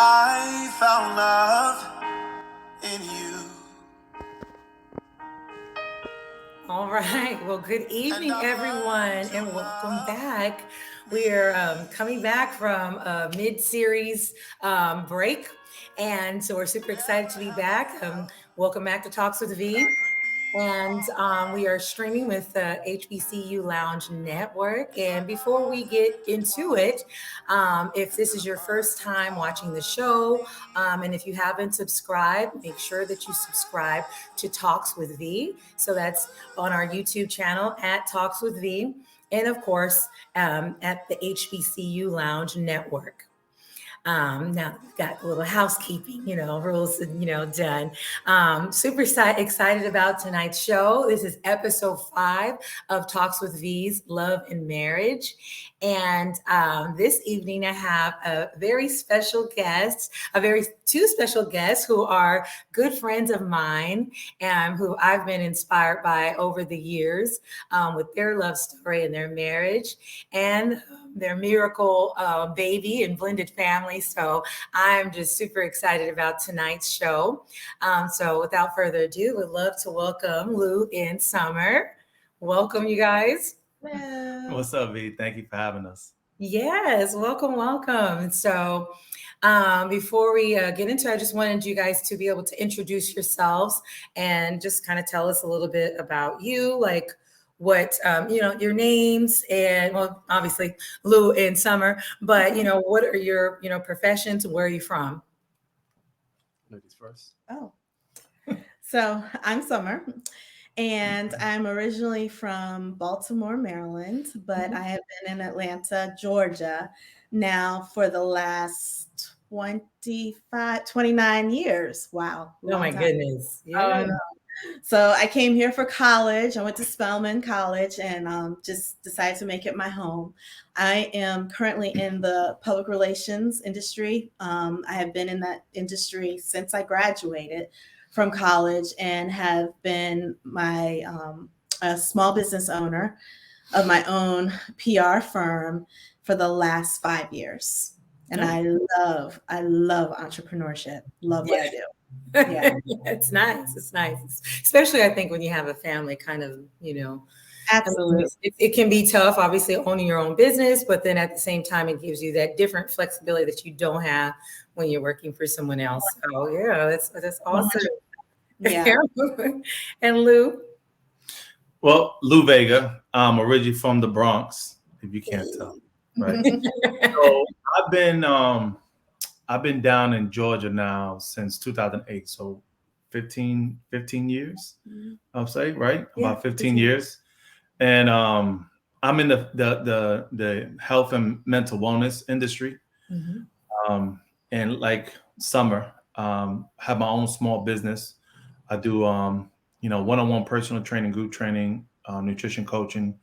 I found love in you. All right. Well, good evening, everyone, and welcome back. We are coming back from a mid-series break, and so we're super excited to be back. Welcome back to Talks with V. And we are streaming with the HBCU Lounge Network. And before we get into it, if this is your first time watching the show, and if you haven't subscribed, make sure that you subscribe to Talks with V. So that's on our YouTube channel at Talks with V. And of course, at the HBCU Lounge Network. Now we've got a little housekeeping, rules, done. Super excited about tonight's show. This is Ep.5 of Talks with V's Love and Marriage. And this evening I have a very special guest, two special guests who are good friends of mine and who I've been inspired by over the years with their love story and their marriage and their miracle baby and blended family. So I'm just super excited about tonight's show. So without further ado, we'd love to welcome Lou and Sommer. Welcome, you guys. Hello. What's up, V? Thank you for having us. Yes, welcome. So before we get into it, I just wanted you guys to be able to introduce yourselves and just kind of tell us a little bit about you, like what your names, and well, obviously Lou and Sommer, but what are your professions? Where are you from? Ladies first. So I'm Sommer, and I'm originally from Baltimore, Maryland, but I have been in Atlanta, Georgia now for the last 29 years. Wow. Oh my goodness. Yeah. So I came here for college. I went to Spelman College and just decided to make it my home. I am currently in the public relations industry. I have been in that industry since I graduated from college and have been a small business owner of my own PR firm for the last 5 years. And I love entrepreneurship. Love what I do. Yeah. It's nice. Especially I think when you have a family kind of, Absolutely. It can be tough, obviously owning your own business, but then at the same time, it gives you that different flexibility that you don't have when you're working for someone else. So yeah, that's awesome. Yeah. And Lou? Well, Lou Vega. I'm originally from the Bronx, if you can't tell. Right. So I've been down in Georgia now since 2008. So 15 years, I'll say, right? Yeah, About 15 years. And I'm in the health and mental wellness industry. And like Sommer, have my own small business. I do one-on-one personal training, group training, nutrition coaching,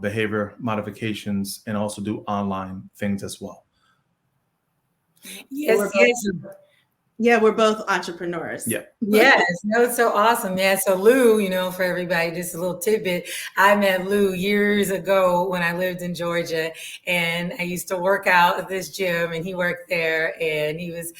behavior modifications, and also do online things as well. Yes. Yeah, we're both entrepreneurs. Yeah. Yes. No, it's so awesome. Yeah. So Lou, for everybody, just a little tidbit. I met Lou years ago when I lived in Georgia, and I used to work out at this gym, and he worked there, and he was,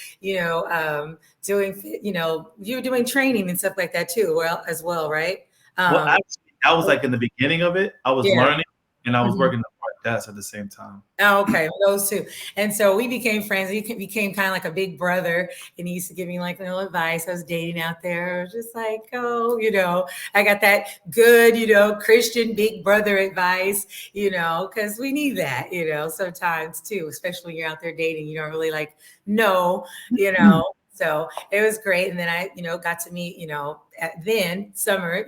doing, you were doing training and stuff like that too, as well, right? Well, actually, that was like in the beginning of it. I was learning, and I was working the front desk at the same time. Oh, okay, those two. And so we became friends. He became kind of like a big brother, and he used to give me like little advice. I was dating out there. I was just like, I got that good, Christian big brother advice, because we need that, sometimes too, especially when you're out there dating, you don't really like know, So it was great. And then I, got to meet, then Sommer,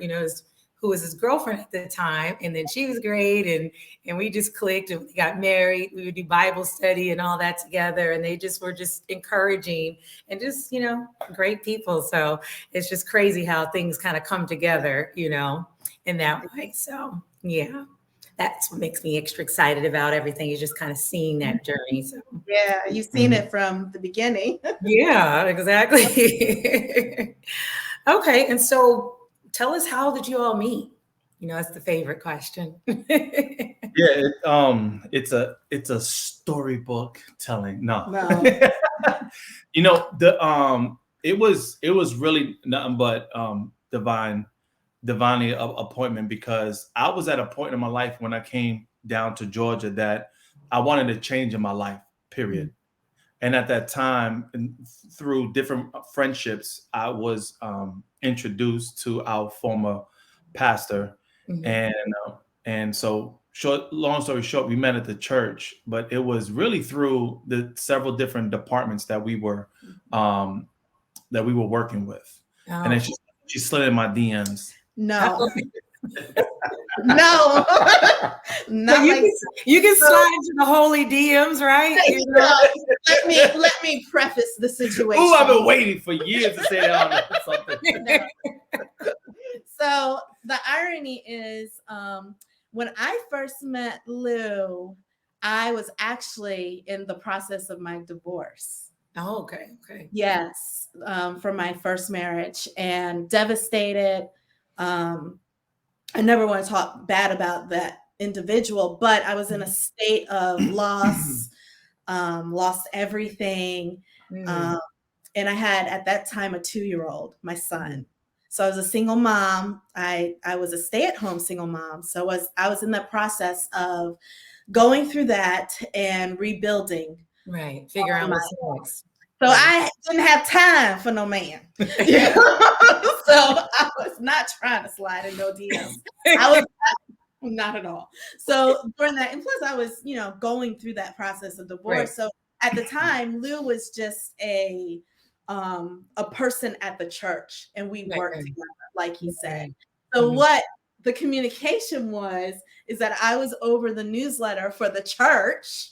who was his girlfriend at the time. And then she was great. And we just clicked and we got married. We would do Bible study and all that together. And they just were just encouraging and just, great people. So it's just crazy how things kind of come together, in that way. So, yeah. That's what makes me extra excited about everything, is just kind of seeing that journey. So yeah, you've seen it from the beginning. Yeah, exactly. Okay, and so tell us, how did you all meet? It's the favorite question. It's a storybook telling. No. No. It was really nothing but divinely appointment, because I was at a point in my life when I came down to Georgia that I wanted to change in my life, period. And at that time, through different friendships, I was introduced to our former pastor, and so long story short, we met at the church, but it was really through the several different departments that we were working with, and then she slid in my DMs. No. No. Not you can slide into the holy DMs, right? Let me preface the situation. Oh, I've been waiting for years to say that on something. No. So the irony is, when I first met Lou, I was actually in the process of my divorce. Oh, okay. Yes, from my first marriage, and devastated. I never want to talk bad about that individual, but I was in a state of loss, lost everything. And I had at that time a 2-year-old, my son. So I was a single mom. I was a stay-at-home single mom. So I was in the process of going through that and rebuilding. Right. Figure out what's next. So I didn't have time for no man. So I was not trying to slide in no DMs. I was not at all. So during that, and plus I was, going through that process of divorce. Right. So at the time, Lou was just a person at the church, and we worked together, like he said. So what the communication is that I was over the newsletter for the church.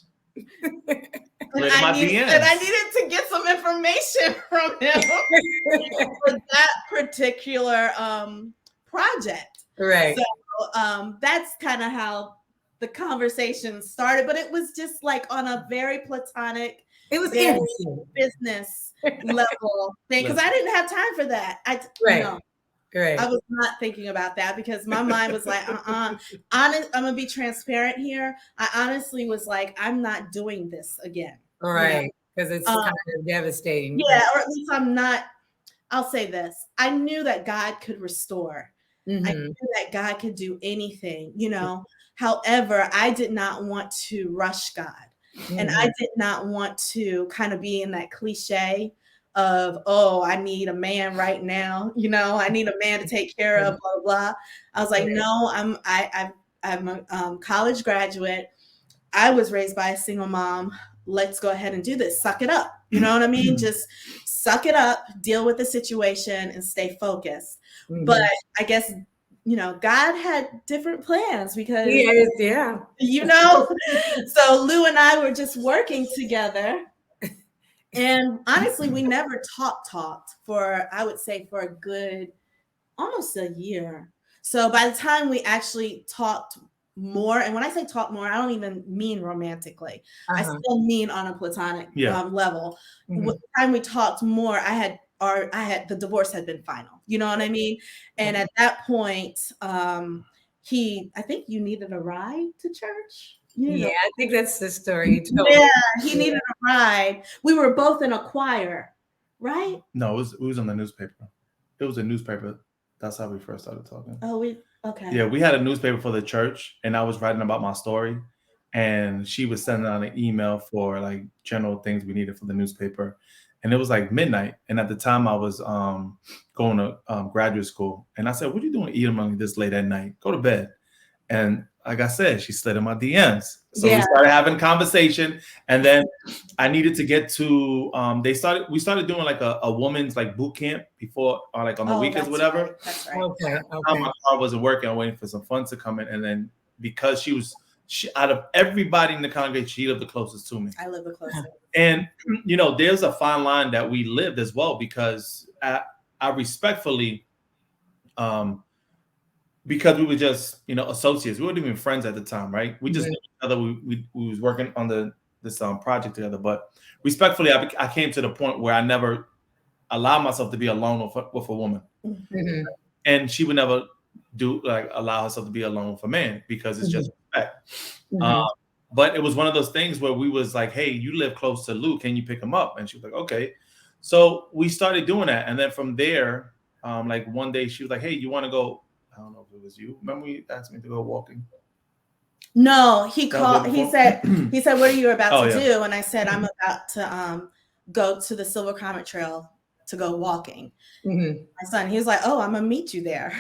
And I needed to get some information from him for that particular project. Right. So that's kind of how the conversation started, but it was just like on a very platonic, it was business level thing, because I didn't have time for that. Right. I was not thinking about that, because my mind was like, I'm gonna be transparent here. I honestly was like, I'm not doing this again. Right. Because it's kind of devastating. Yeah, or at least I'm not. I'll say this. I knew that God could restore. I knew that God could do anything, However, I did not want to rush God. And I did not want to kind of be in that cliche of, I need a man right now. I need a man to take care of, blah, blah, blah. I was like, no, I'm a college graduate. I was raised by a single mom. Let's go ahead and do this. Suck it up. You know what I mean? Just suck it up, deal with the situation, and stay focused. But I guess, God had different plans, because, so Lou and I were just working together. And honestly, we never talked for, I would say, for a good, almost a year. So by the time we actually talked more, and when I say talk more, I don't even mean romantically. I still mean on a platonic level. By the time we talked more, the divorce had been final. You know what I mean? And at that point, I think you needed a ride to church. I think that's the story. Yeah, he needed a ride. We were both in a choir, right? No, it was on the newspaper. It was a newspaper. That's how we first started talking. Okay. Yeah, we had a newspaper for the church, and I was writing about my story, and she was sending out an email for like general things we needed for the newspaper. And it was like midnight. And at the time I was going to graduate school. And I said, what are you doing eating this late at night? Go to bed. And like I said, she slid in my DMs. So we started having conversation. And then I needed to get to, we started doing like a woman's like boot camp before, or like on the weekends, whatever. Right. That's right. Okay. My car wasn't working. I was waiting for some funds to come in. And then because she out of everybody in the congregation, she lived the closest to me. I live the closest. And, there's a fine line that we lived as well, because I respectfully, because we were just, associates. We weren't even friends at the time, right? We just knew each other. We was working on this project together. But respectfully, I came to the point where I never allowed myself to be alone with a woman. And she would never allow herself to be alone with a man because it's just respect. Mhm. But it was one of those things where we was like, hey, you live close to Luke, can you pick him up? And she was like, okay. So we started doing that, and then from there, like one day she was like, hey, you want to go? I don't know if it was you. Remember you asked me to go walking? No, he That was called. way He before? said, "What are you about Oh to yeah. do?" And I said, "I'm about to go to the Silver Comet Trail to go walking." Mhm. My son, he was like, "Oh, I'm gonna meet you there."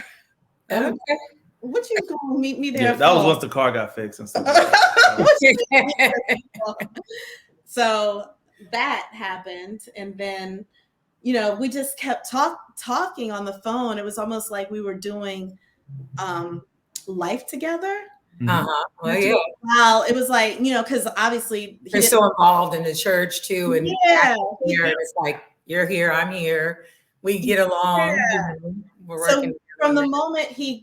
I'm like, Okay. what you gonna meet me there Yeah, that was for? once the car got fixed and stuff like that. What you meet me there for? So that happened, and then we just kept talking on the phone. It was almost like we were doing life together. Uh-huh. Well, After yeah. a while, it was like, because obviously he You're didn't. so involved in the church too, and Yeah. here, and it's like you're here, I'm here. We get along. We're working So together from on the that. moment he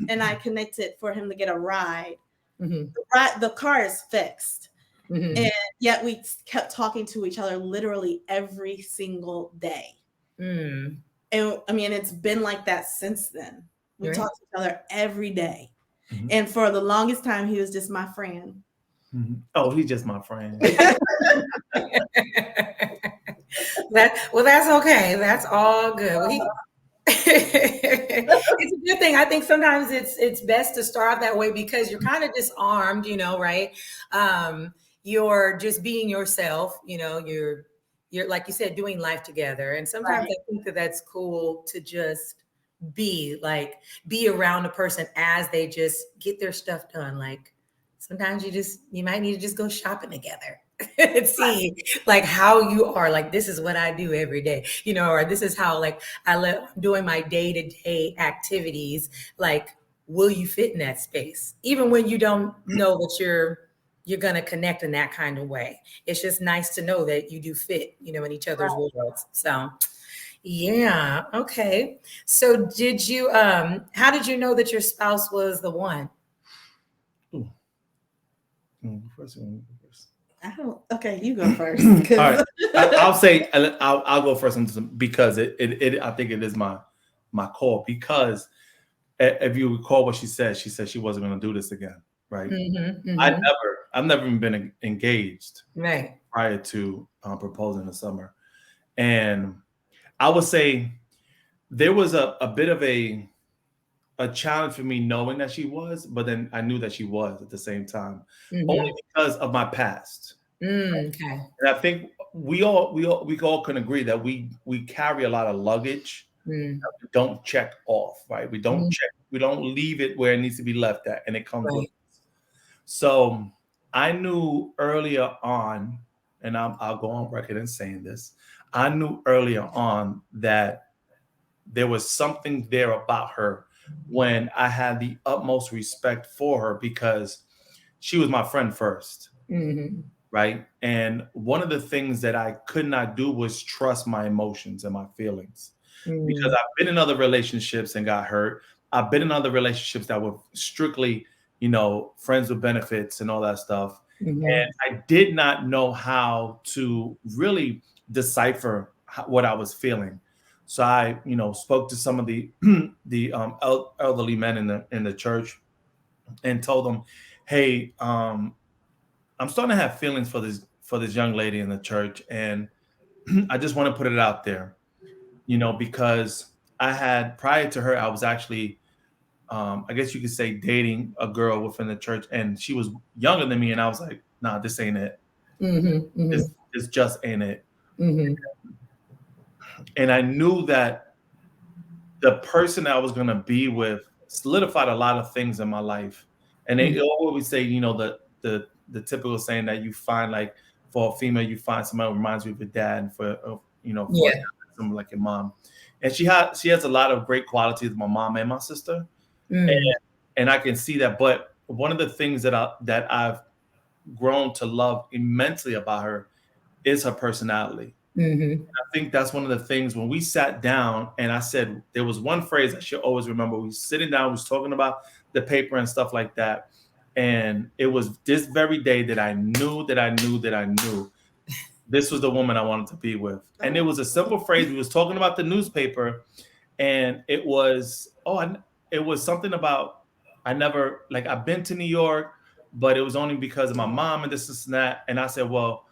and I connected for him to get a ride, Mhm. the car is fixed. Mhm. And yet we kept talking to each other literally every single day. Mm. And I mean, it's been like that since then. We Right. talk to each other every day. Mhm. And for the longest time, he was just my friend. Oh, he's just my friend. That's okay. That's all good. Well, it's a good thing. I think sometimes it's best to start off that way because you're kind of disarmed, right? You're just being yourself, you're like you said, doing life together. And sometimes Right. I think that's cool to just be around a person as they just get their stuff done. Like sometimes you might need to just go shopping together and see like how you are. Like this is what I do every day, or this is how like I'm doing my day-to-day activities. Like, will you fit in that space? Even when you don't know that you're gonna connect in that kind of way. It's just nice to know that you do fit, in each other's worlds. So yeah, okay. So did you how did you know that your spouse was the one? First. I don't. Okay, you go first. All right, I'll say I'll go first because it I think it is my call because if you recall what she said she wasn't going to do this again, right? I've never even been engaged Right. prior to proposing in Summer, and I would say there was a bit of a challenge for me knowing that she was, but then I knew that she was at the same time, only because of my past. Okay. And I think we all can agree that we carry a lot of luggage that we don't check off, right? We don't leave it where it needs to be left at, and it comes with us. So I knew earlier on, and I'll go on record in saying this. I knew earlier on that there was something there about her when I had the utmost respect for her because she was my friend first. Right. And one of the things that I could not do was trust my emotions and my feelings because I've been in other relationships and got hurt. I've been in other relationships that were strictly, friends with benefits and all that stuff. And I did not know how to really decipher what I was feeling. So I, spoke to some of the elderly men in the church and told them, hey, I'm starting to have feelings for this young lady in the church, and I just want to put it out there, because I had prior to her, I was actually, I guess you could say, dating a girl within the church, and she was younger than me, and I was like, nah, this ain't it. This just ain't it. And I knew that the person I was going to be with solidified a lot of things in my life, and they always say, the typical saying that you find like for a female, you find somebody who reminds you of your dad, and for someone like your mom. And she has a lot of great qualities, my mom and my sister, and I can see that. But one of the things that I've grown to love immensely about her is her personality. I think that's one of the things when we sat down and I said, there was one phrase I should always remember. We were sitting down, we was talking about the paper and stuff like that. And it was this very day that I knew this was the woman I wanted to be with. And it was a simple phrase. We was talking about the newspaper and it was it was something about I've been to New York, but it was only because of my mom and this and that. And I said, well,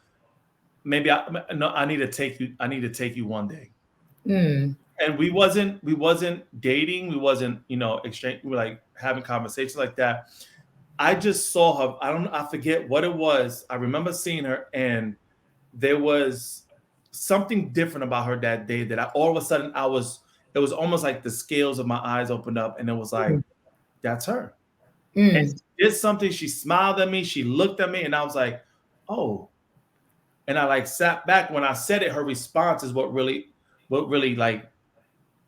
maybe I need to take you. I need to take you one day. And we wasn't dating. We wasn't, exchange. We were like having conversations like that. I just saw her. I forget what it was. I remember seeing her, and there was something different about her that day that all of a sudden it was almost like the scales of my eyes opened up, and it was like, that's her. And she did something. She smiled at me. She looked at me, and I was like, oh. And I like sat back. When I said it, her response is what really like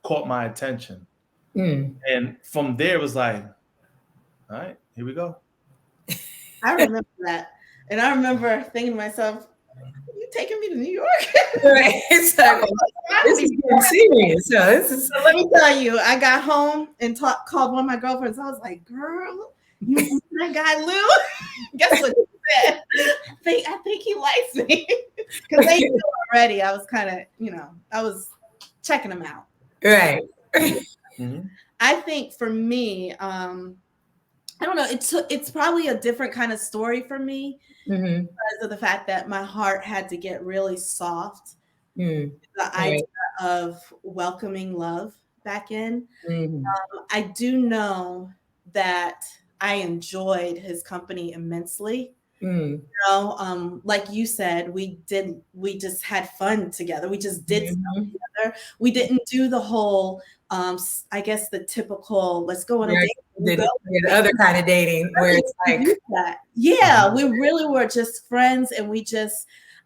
caught my attention. And from there it was like, all right, here we go. I remember that. And I remember thinking to myself, you taking me to New York? Right. It's like, this is getting serious. So let me tell you, I got home and called one of my girlfriends. I was like, girl, you that guy Lou? Guess what he said? I think he likes me. Because they knew already. I was kind of, I was checking him out. Right. I think for me, I don't know. It's probably a different kind of story for me because of the fact that my heart had to get really soft. The idea of welcoming love back in. I do know that I enjoyed his company immensely. Like you said, we just had fun together. We just did stuff together. We didn't do the whole, I guess the typical, let's go on a date. The other kind of dating where it's like that. Yeah, we really were just friends, and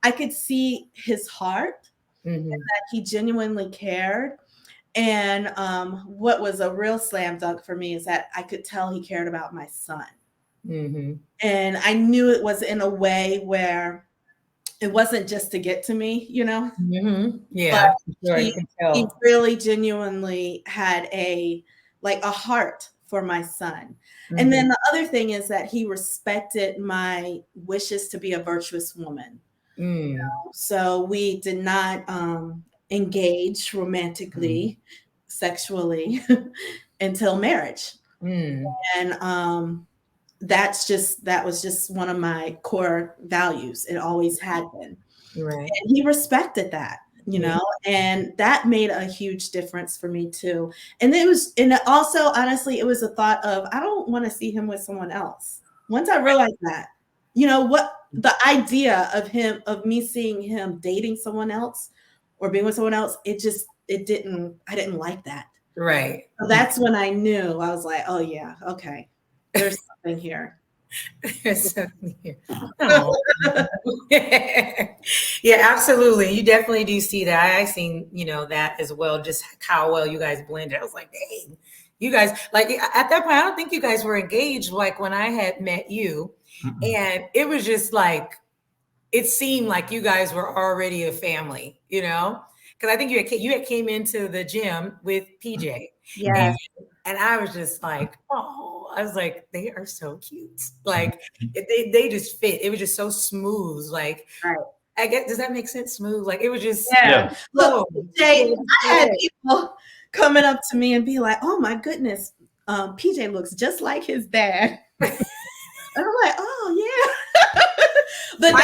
I could see his heart and that he genuinely cared. And what was a real slam dunk for me is that I could tell he cared about my son. And I knew it was in a way where it wasn't just to get to me, Yeah. But he really genuinely had a heart for my son. And then the other thing is that he respected my wishes to be a virtuous woman. So we did not engage romantically, sexually until marriage. And that was just one of my core values. It always had been. Right. And he respected that, and that made a huge difference for me too. And also, honestly, it was a thought of, I don't want to see him with someone else. Once I realized that, what the idea of me seeing him dating someone else or being with someone else, I didn't like that. Right. So that's when I knew. I was like, oh yeah, okay. There's something here. There's something here. Oh. Yeah, absolutely. You definitely do see that. I seen, that as well, just how well you guys blended. I was like, dang, you guys, like at that point, I don't think you guys were engaged like when I had met you. And it was just like, it seemed like you guys were already a family, because I think you had came into the gym with PJ. Yeah. And I was just like, oh, I was like, they are so cute. Like they just fit. It was just so smooth. Like, right. I guess, does that make sense? Smooth. Like it was just. Yeah. Look, Jay, I had people coming up to me and be like, oh my goodness, PJ looks just like his dad. And I'm like, oh yeah. But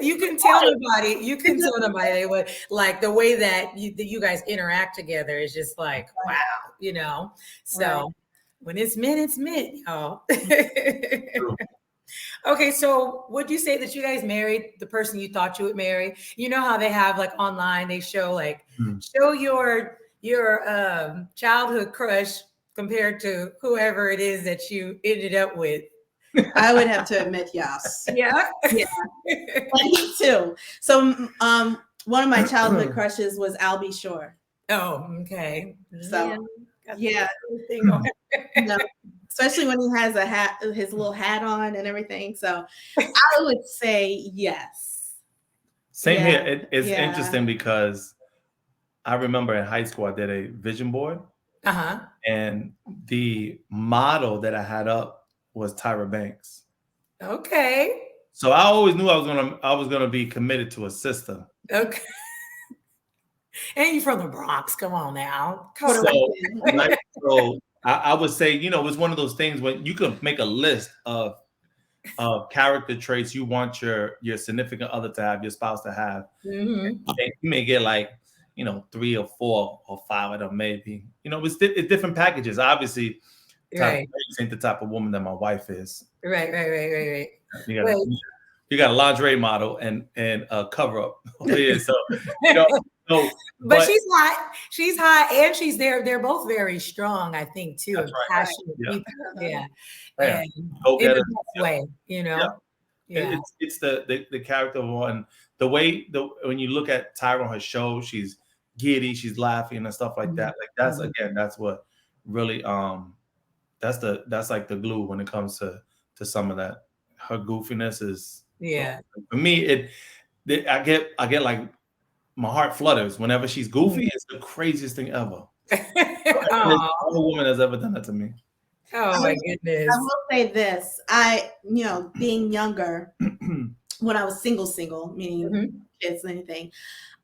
you can tell nobody. You can tell nobody they would like the way that you guys interact together is just like wow, So when it's men, y'all. Okay, so would you say that you guys married the person you thought you would marry? You know how they have like online, they show show your childhood crush compared to whoever it is that you ended up with. I would have to admit, yes. Yeah. Me too. So one of my childhood crushes was Albie Shore. Oh, okay. So yeah. Especially when he has a hat, his little hat on and everything. So I would say yes. Same here. It's interesting because I remember in high school I did a vision board. And the model that I had up was Tyra Banks. Okay. So I always knew I was gonna be committed to a sister. Okay. And you from the Bronx. Come on now. Puerto So, Rican. like, so I would say, it's one of those things when you can make a list of character traits you want your significant other to have, your spouse to have. Mm-hmm. And you may get like, 3 or 4 or 5 of them, maybe. It's different packages. Obviously, Right. Grace ain't the type of woman that my wife is. Right. You got Wait. you got a lingerie model and a cover up. Yeah, so you know, so But but she's hot. She's hot, and she's there. They're both very strong, I think, too, that's and right. Right. passionate Yeah, people. Yeah, yeah. and Go in get the it. best way, Yeah. Yeah. It's the character of one. The way when you look at Tyra on her show, she's giddy, she's laughing and stuff like that. Like that's Mhm. again, that's what really that's like the glue when it comes to some of that. Her goofiness is Yeah. for me. I get like my heart flutters whenever she's goofy. It's the craziest thing ever. There's Oh, no woman has ever done that to me. oh my I goodness. will say this. Being younger, when I was single, meaning Mhm. kids and anything,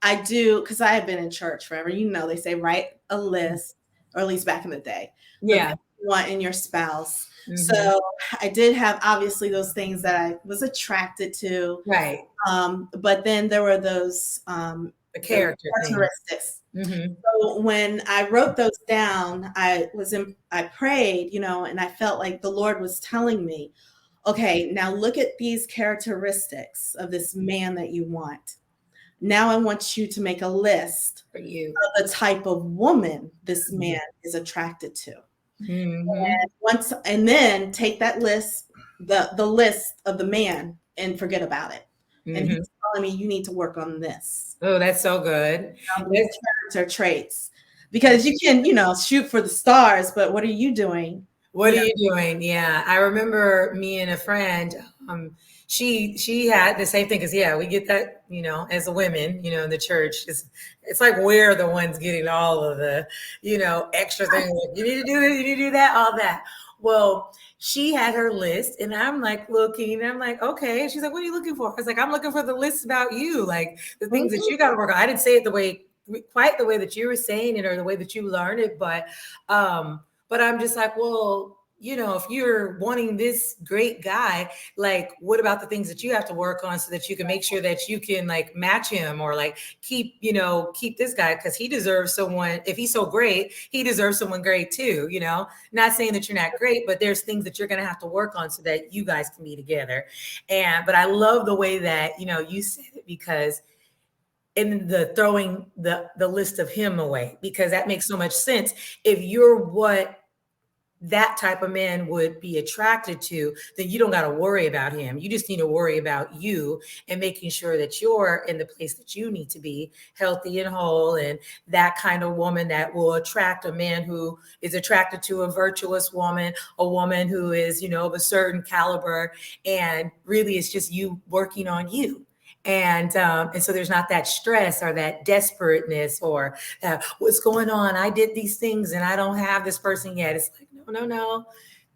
I do, because I have been in church forever. They say write a list, or at least back in the day, the Yeah. things you want in your spouse. Mhm. So I did have obviously those things that I was attracted to. Right. But then there were those The character thing. characteristics. Mhm. So when I wrote those down, I prayed, and I felt like the Lord was telling me, okay, now look at these characteristics of this man that you want. Now I want you to make a list For you. of the type of woman this man is attracted to. Mhm. And then take that list, the list of the man, and forget about it. And Mhm. he's telling me you need to work on this. Oh, that's so good. These character traits. Because you can, shoot for the stars, but what are you doing? What are you doing? Yeah, I remember me and a friend. She had the same thing because we get that as women in the church. It's like we're the ones getting all of the extra things. Like, you need to do this, you need to do that, all that. Well, she had her list, and I'm like looking, and I'm like, okay. And she's like, what are you looking for? I was like, I'm looking for the list about you, like the things that you got to work on. I didn't say it quite the way that you were saying it or the way that you learned it, but I'm just like, well, if you're wanting this great guy, like, what about the things that you have to work on so that you can make sure that you can like match him or like keep this guy, because he deserves someone. If he's so great, he deserves someone great too. Not saying that you're not great, but there's things that you're going to have to work on so that you guys can be together. But I love the way that you said it, because in the throwing the list of him away, because that makes so much sense. If you're what that type of man would be attracted to, then you don't got to worry about him. You just need to worry about you and making sure that you're in the place that you need to be, healthy and whole, and that kind of woman that will attract a man who is attracted to a virtuous woman, a woman who is, of a certain caliber. And really it's just you working on you. And so there's not that stress or that desperateness or what's going on. I did these things and I don't have this person yet. It's like, no,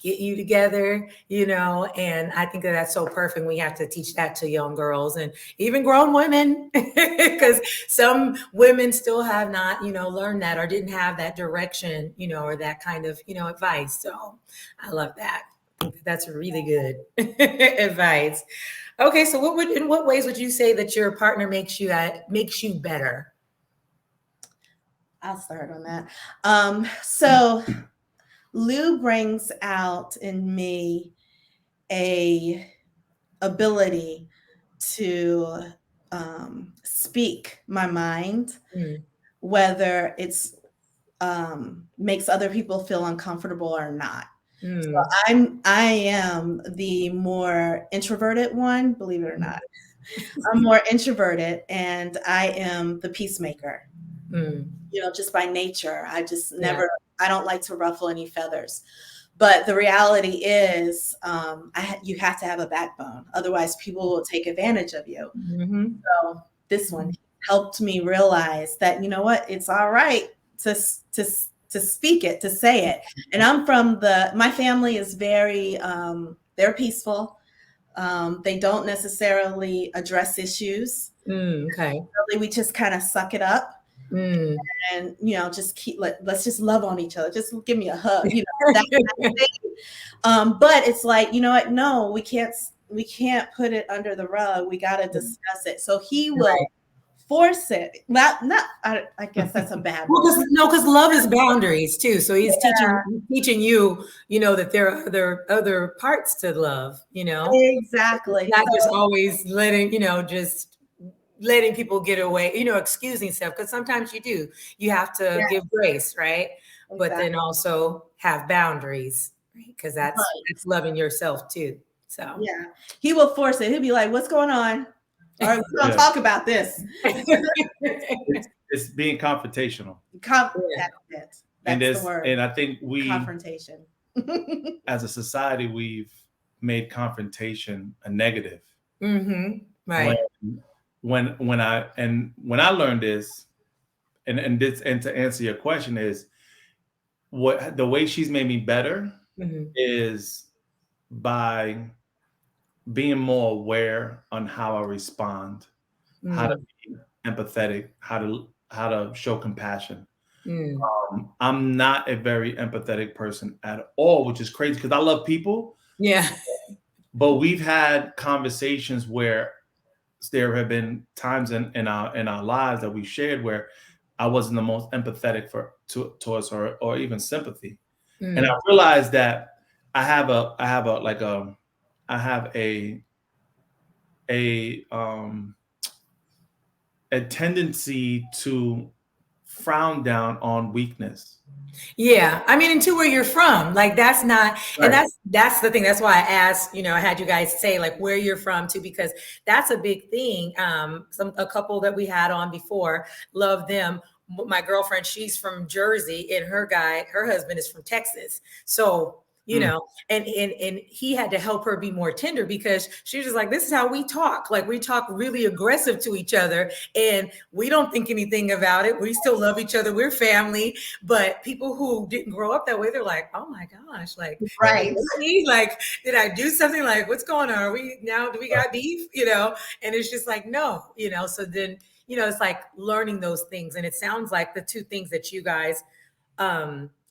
get you together, and I think that's so perfect. We have to teach that to young girls and even grown women, because some women still have not, learned that or didn't have that direction, or that kind of, advice. So I love that. That's really good advice. Okay, so in what ways would you say that your partner makes you better? I'll start on that. So Lou brings out in me a ability to speak my mind, whether it's makes other people feel uncomfortable or not. So I am the more introverted one, believe it or not. I'm more introverted, and I am the peacemaker. Just by nature. I just never, I don't like to ruffle any feathers. But the reality is, you have to have a backbone. Otherwise, people will take advantage of you. So this one helped me realize that, you know what, it's all right to speak it, to say it. And I'm from my family is very, they're peaceful. They don't necessarily address issues. Okay. Really, we just kind of suck it up. and just let's just love on each other. Just give me a hug, that kind of thing. But it's like, you know what? No, we can't put it under the rug. We got to discuss it. So he will force it. I guess that's a bad word. Because love is boundaries too. So he's teaching you, that there are other parts to love, Exactly. It's not just always just letting people get away, excusing stuff. Because sometimes you have to give grace, right? Exactly. But then also have boundaries, right? Because that's loving yourself too. So yeah, he will force it. He'll be like, "What's going on? All right, we're gonna talk about this." It's being confrontational. That's the word. And I think confrontation. As a society, we've made confrontation a negative. Right. When I learned this, and to answer your question is, what the way she's made me better is by being more aware on how I respond, how to be empathetic, how to show compassion. I'm not a very empathetic person at all, which is crazy because I love people. Yeah. But we've had conversations where there have been times in our lives that we shared where I wasn't the most empathetic towards her or even sympathy. And I realized that I have a tendency to frown down on weakness. Yeah. I mean, into where you're from, like that's not, right. And that's the thing. That's why I asked, I had you guys say like where you're from too, because that's a big thing. A couple that we had on before, love them. My girlfriend, she's from Jersey, and her husband is from Texas. So, and he had to help her be more tender because she was just like, this is how we talk. Like we talk really aggressive to each other and we don't think anything about it. We still love each other. We're family. But people who didn't grow up that way, they're like, oh my gosh, like, right. Like, did I do something? Like, what's going on? Do we got beef? And it's just like, no, so then, it's like learning those things. And it sounds like the two things that you guys,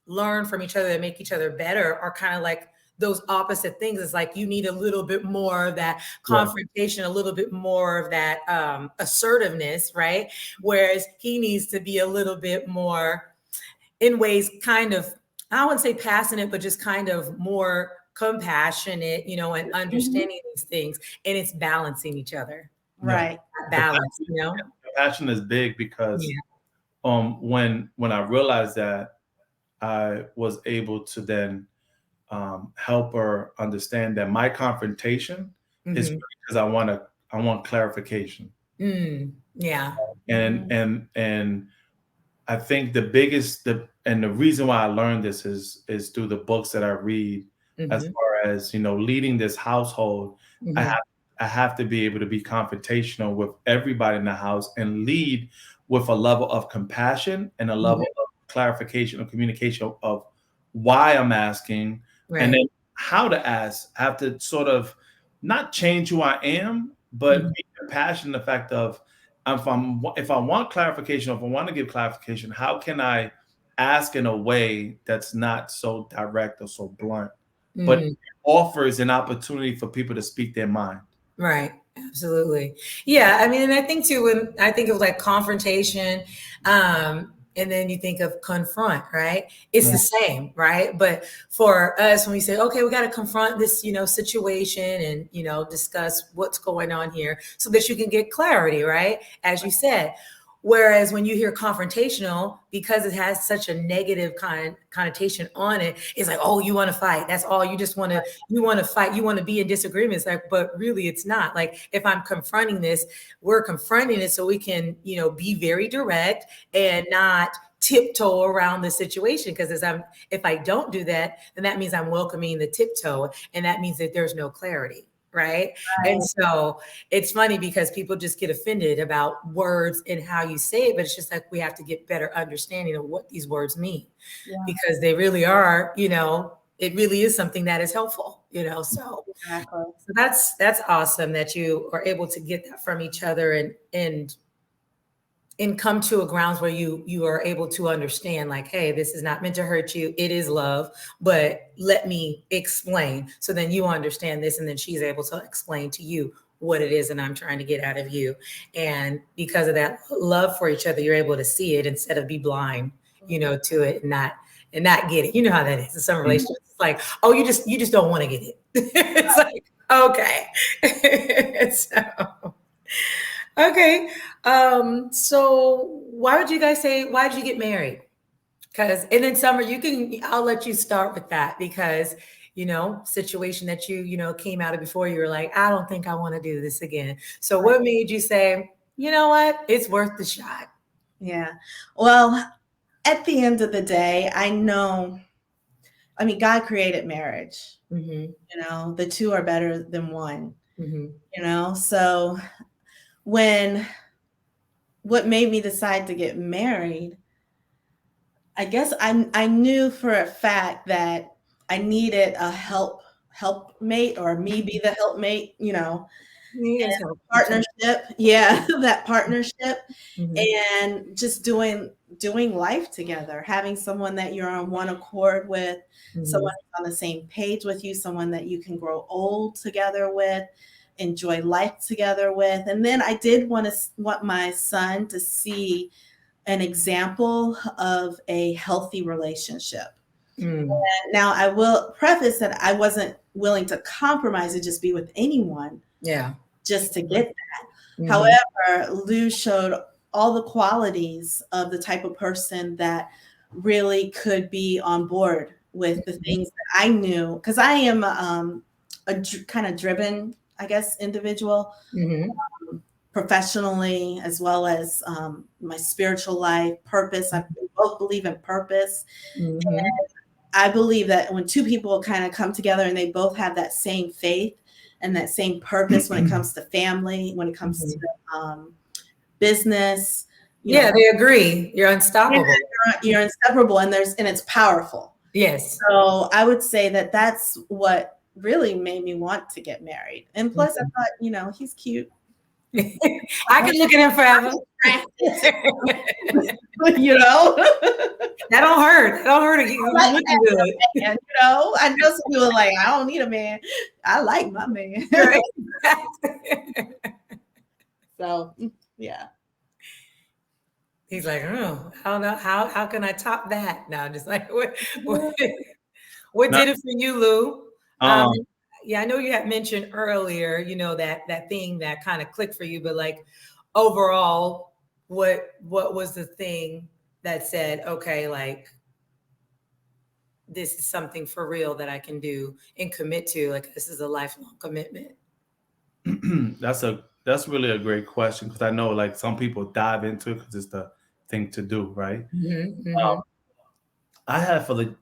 learn from each other and make each other better are kind of like those opposite things. It's like you need a little bit more of that confrontation, a little bit more of that assertiveness, right? Whereas he needs to be a little bit more in ways kind of, I wouldn't say passionate, but just kind of more compassionate, and understanding these things. And it's balancing each other. Right. Balance, Compassion is big because when I realized that, I was able to then help her understand that my confrontation is because I want clarification. Yeah. And I think the biggest and the reason why I learned this is through the books that I read, as far as leading this household. I have to be able to be confrontational with everybody in the house and lead with a level of compassion and a level of clarification or communication of why I'm asking, and then how to ask. I have to sort of not change who I am, but be compassionate in the fact of if I want clarification, or if I want to give clarification, how can I ask in a way that's not so direct or so blunt, but offers an opportunity for people to speak their mind. Right. Absolutely. Yeah. I mean, and I think too, when I think of like confrontation, and then you think of confront, right? It's the same, right? But for us, when we say, okay, we got to confront this, situation and, discuss what's going on here so that you can get clarity, right? As you said. Whereas when you hear confrontational, because it has such a negative connotation on it, it's like, oh, you want to fight. That's all. You just want to fight. You want to be in disagreements. Like, but really it's not. Like if I'm confronting this, we're confronting it so we can, be very direct and not tiptoe around the situation. Because if I don't do that, then that means I'm welcoming the tiptoe. And that means that there's no clarity. Right. And so it's funny because people just get offended about words and how you say it, but it's just like we have to get better understanding of what these words mean because they really are, it really is something that is helpful, so, so that's awesome that you are able to get that from each other and and come to a grounds where you are able to understand, like, hey, this is not meant to hurt you, it is love, but let me explain, so then you understand this, and then she's able to explain to you what it is that I'm trying to get out of you. And because of that love for each other, you're able to see it instead of be blind, to it, and not get it. You know how that is in some relationships. It's like, oh, you just don't want to get it. It's like, okay. So okay. So why did you get married? And then Summer, I'll let you start with that, because, situation that came out of before, you were like, I don't think I want to do this again. So what made you say, you know what, it's worth the shot? Yeah. Well, at the end of the day, God created marriage. The two are better than one. So what made me decide to get married, I guess I knew for a fact that I needed a helpmate, or me be the helpmate, Yes. partnership. Yeah, that partnership. And just doing life together, having someone that you're on one accord with, someone on the same page with you, someone that you can grow old together with, enjoy life together with. And then I did want my son to see an example of a healthy relationship. Now, I will preface that I wasn't willing to compromise and just be with anyone. Yeah. Just to get that. However, Lou showed all the qualities of the type of person that really could be on board with the things that I knew, because I am a kind of driven, I guess, individual, professionally, as well as my spiritual life, purpose. I both believe in purpose. And I believe that when two people kind of come together and they both have that same faith and that same purpose, when it comes to family, when it comes to business, they agree. You're unstoppable. You're inseparable, and it's powerful. Yes. So I would say that that's what really made me want to get married. And plus, I thought, he's cute. I can look at him forever. That don't hurt. That don't hurt. Looking good. Man, I know some people are like, I don't need a man. I like my man. So yeah. He's like, oh, I don't know how can I top that? No, just like what did it for you, Lou? Yeah, I know you had mentioned earlier, that thing that kind of clicked for you, but like overall, what was the thing that said, okay, like this is something for real that I can do and commit to? Like, this is a lifelong commitment. That's really a great question, because I know like some people dive into it because it's the thing to do, right? I have for the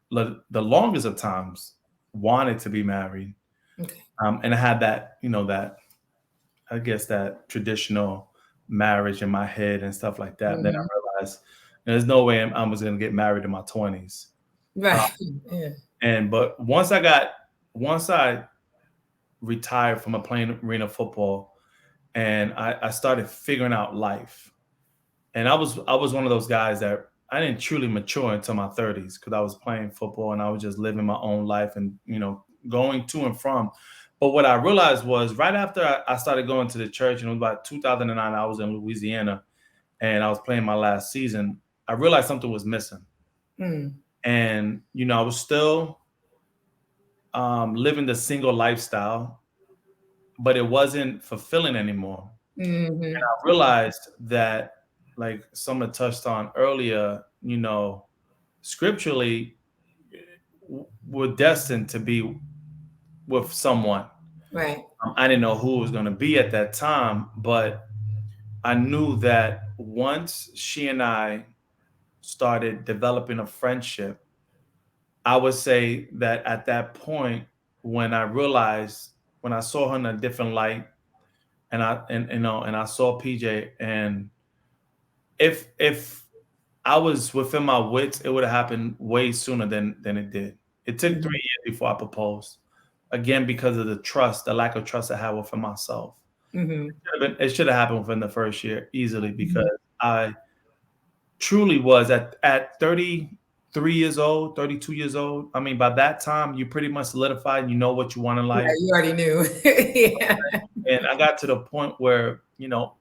longest of times wanted to be married. Okay. And I had that, that, I guess, that traditional marriage in my head and stuff like that. Then I realized there's no way I was going to get married in my 20s. Right. But once I retired from playing arena football, and I started figuring out life, and I was one of those guys that I didn't truly mature until my 30s, because I was playing football and I was just living my own life and going to and from. But what I realized was right after I started going to the church, and it was about 2009, I was in Louisiana and I was playing my last season, I realized something was missing. And, I was still living the single lifestyle, but it wasn't fulfilling anymore. And I realized that, like someone touched on earlier, scripturally, we're destined to be with someone. Right. I didn't know who it was going to be at that time, but I knew that once she and I started developing a friendship, I would say that at that point, when I saw her in a different light, and I saw PJ, and if I was within my wits, it would have happened way sooner than it did. It took 3 years before I proposed. Again, because of the lack of trust I had within myself. It should have happened within the first year easily, because I truly was at 33 years old, 32 years old. I mean, by that time, you pretty much solidified. You know what you want in Yeah, life. you already knew. Yeah. And I got to the point where,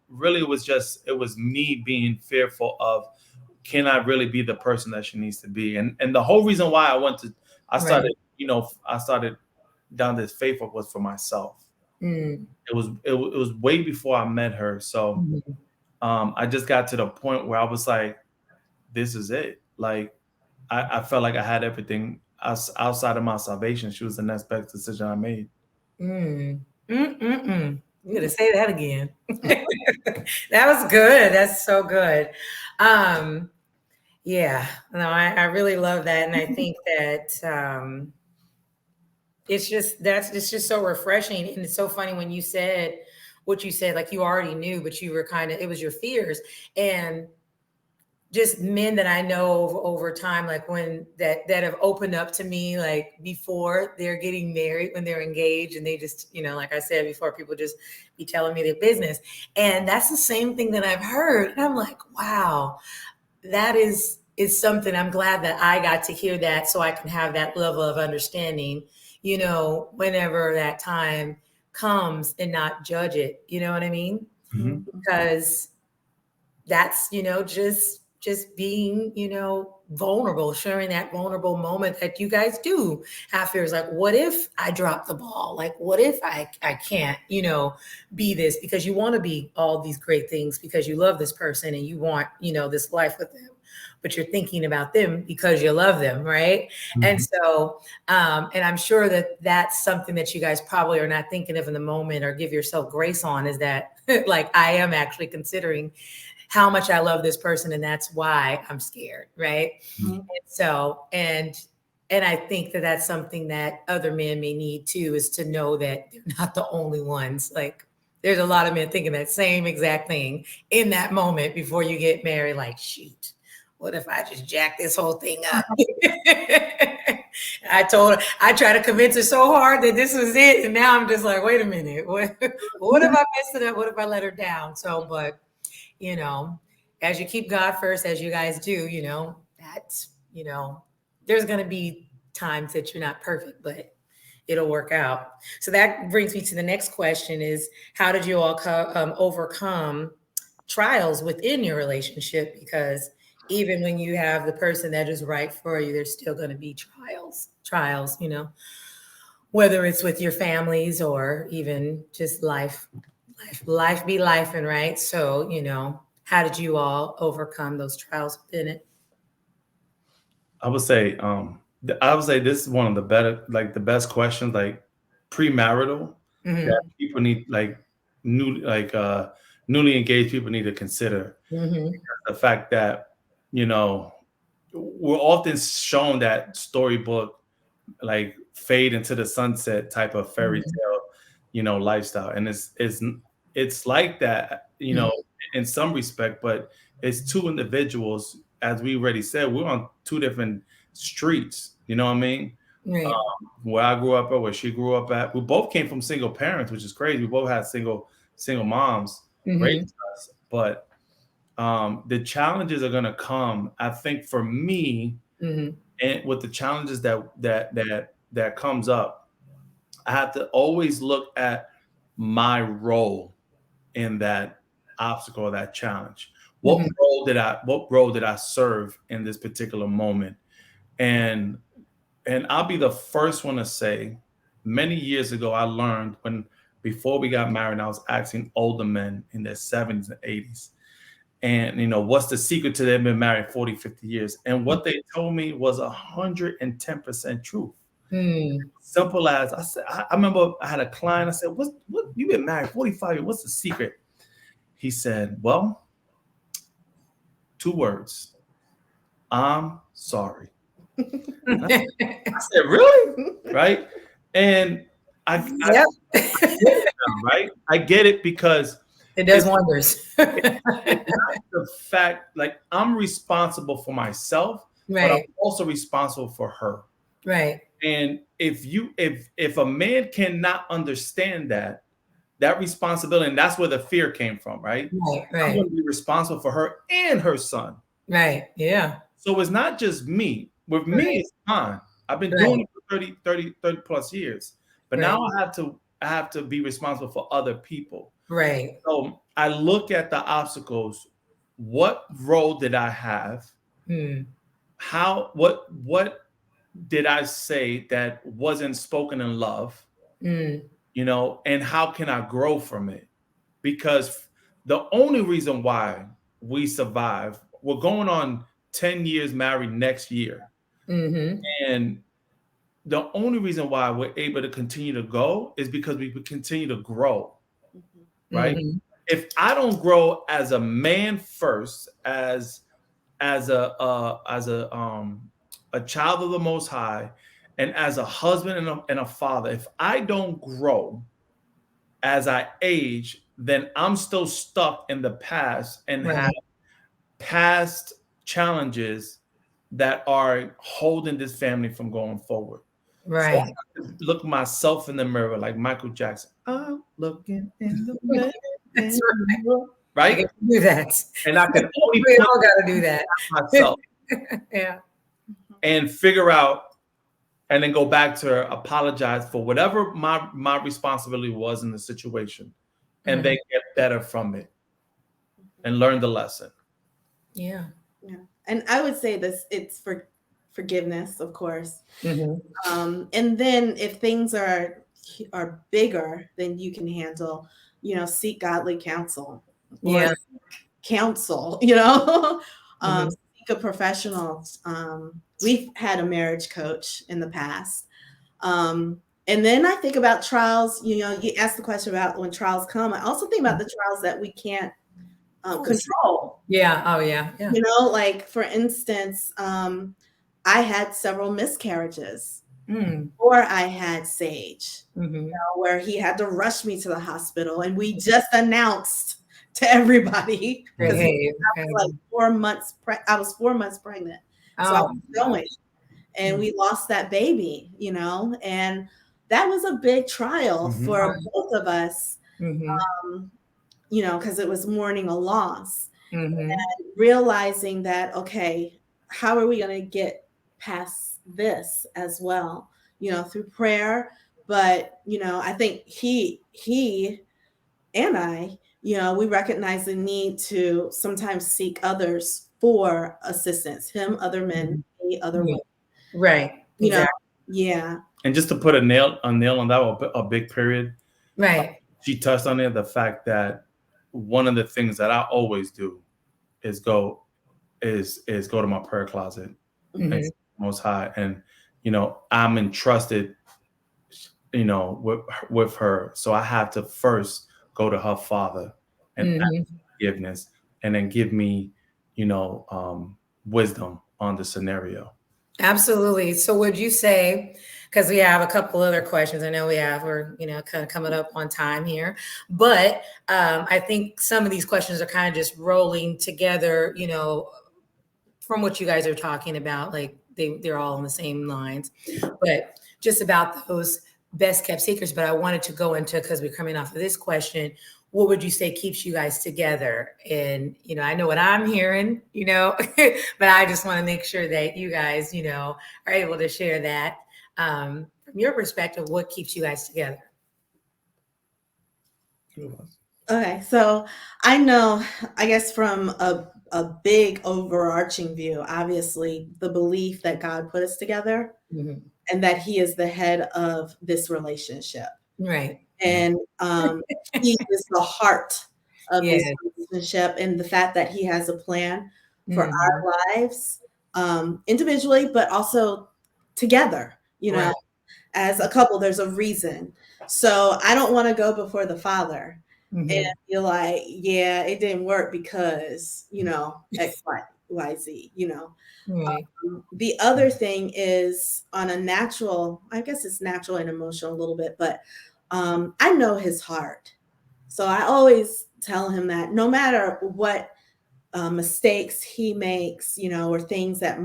really it was me being fearful of, can I really be the person that she needs to be? And the whole reason why I Right. started, I started down this faith was for myself. Mm. It was way before I met her. So Mhm. I just got to the point where I was like, this is it. Like, I felt like I had everything outside of my salvation. She was the next best decision I made. Mm. Mm-mm-mm. You gotta say that again. That was good. That's so good. Um, yeah, no, I really love that. And I think that it's just so refreshing. And it's so funny when you said what you said, like you already knew, but you were it was your fears. And just men that I know over time, like when that have opened up to me, like before they're getting married, when they're engaged, and they just, like I said before, people just be telling me their business, and that's the same thing that I've heard, and I'm like, wow, that is something. I'm glad that I got to hear that, so I can have that level of understanding, whenever that time comes, and not judge it. You know what I mean? Mhm. Because that's just being vulnerable, sharing that vulnerable moment that you guys do have fears, like what if I drop the ball, like what if I can't be this, because you want to be all these great things because you love this person and you want this life with them, but you're thinking about them because you love them, right? And Mhm. so and I'm sure that that's something that you guys probably are not thinking of in the moment, or give yourself grace on, is that like I am actually considering how much I love this person, and that's why I'm scared, right? Mhm. And so, and I think that that's something that other men may need too, is to know that they're not the only ones. Like there's a lot of men thinking that same exact thing in that moment before you get married. Like, shoot, what if I just jack this whole thing up? I tried to convince her so hard that this was it, and now I'm just like, wait a minute, what if I messed it up? What if I let her down? So, but you know, as you keep God first, as you guys do, that's, there's going to be times that you're not perfect, but it'll work out. So that brings me to the next question is, how did you all overcome trials within your relationship? Because even when you have the person that is right for you, there's still going to be trials, whether it's with your families or even just life be life, and right. So, how did you all overcome those trials within it? I would say, this is one of the better, like the best questions, like premarital, that Mm-hmm. people need, like newly engaged people need to consider. Mm-hmm. The fact that, you know, we're often shown that storybook, like fade into the sunset type of fairy Mm-hmm. tale, lifestyle. And it's like that, in some respect, but it's two individuals, as we already said, we're on two different streets. You know what I mean? Right. Where I grew up at, where she grew up at, we both came from single parents, which is crazy. We both had single moms Mm-hmm. raising us, but the challenges are going to come, I think, for me. Mm-hmm. And with the challenges that comes up, I have to always look at my role in that obstacle or that challenge. Mm-hmm. What role did I serve in this particular moment? And I'll be the first one to say, many years ago, I learned, when before we got married, I was asking older men in their 70s and 80s, and what's the secret to them being married 40, 50 years? And what they told me was 110% truth. Mm-hmm. Simple as, I said, I remember I had a client. I said, what you've been married 45 years, what's the secret? He said, well, two words: I'm sorry. And I said, really? Right? And I Yep. get it now, right? I get it, because It does it's wonders. it's not the fact, like, I'm responsible for myself, but I'm Right. also responsible for her. Right. And if a man cannot understand that responsibility, and that's where the fear came from, right? Right. I'm Right. going to be responsible for her and her son. Right. Yeah. So it's not just me. With me, Right. it's fine. I've been Right. doing it for 30 plus years. But Right. now I have to be responsible for other people. Right. So I look at the obstacles. What role did I have? Mm. What did I say that wasn't spoken in love? Mm. And how can I grow from it? Because the only reason why we survive, we're going on 10 years married next year. Mm-hmm. And the only reason why we're able to continue to go is because we continue to grow, right? Mm-hmm. If I don't grow as a man first, as a child of the Most High, and as a husband and a father, if I don't grow as I age, then I'm still stuck in the past and have Right. past challenges that are holding this family from going forward. So I Right. have to look myself in the mirror like Michael Jackson. I'm looking in the mirror, That's right. I right? get to do that. And I can only We point all got to do that. at myself Yeah. and figure out, and then go back to apologize for whatever my responsibility was in the situation, and then get better from it and learn the lesson. Yeah. Yeah. And I would say this, it's for forgiveness, of course. Mm-hmm. And then if things are bigger than you can handle, seek godly counsel or Yeah. counsel, Mm-hmm. seek a professional. We've had a marriage coach in the past. And then I think about trials, you asked the question about when trials come. I also think about the trials that we can't control. Yeah. Oh, yeah. Yeah. Like for instance, I had several miscarriages Mm. before I had Sage, Mm-hmm. where he had to rush me to the hospital, and we just announced to everybody because Hey. I was like 4 months. I was 4 months pregnant, so I Oh. was going, and we lost that baby. And that was a big trial for both of us. Mm-hmm. Because it was mourning a loss. Mm-hmm. Realizing that, okay, how are we going to get past this as well, through prayer. But I think he and I, we recognize the need to sometimes seek others for assistance, him, other men, me, other women, Right. Exactly. Yeah. And just to put a nail on that, a big period. Right. She touched on it, the fact that one of the things that I always do is go to my prayer closet, Mm-hmm. Most High, and I'm entrusted, with her, so I have to first go to her Father and ask forgiveness, and then give me, wisdom on the scenario. Absolutely. So would you say, because we have a couple other questions, I know we're kind of coming up on time here, but I think some of these questions are kind of just rolling together, from what you guys are talking about, like they're all on the same lines, but just about those best kept secrets. But I wanted to go into, because we're coming off of this question, what would you say keeps you guys together? And, I know what I'm hearing, but I just want to make sure that you guys, are able to share that from your perspective, what keeps you guys together? Okay, so I know, I guess from a big overarching view, obviously the belief that God put us together and that he is the head of this relationship. Right. And he is the heart of Yes. this relationship, and the fact that he has a plan for our lives, individually, but also together, Right. as a couple, there's a reason. So I don't want to go before the Father and be like, yeah, it didn't work because, X, Y, Z, Right. The other thing is on a natural, I guess it's natural and emotional a little bit, but I know his heart. So I always tell him that no matter what mistakes he makes, or things that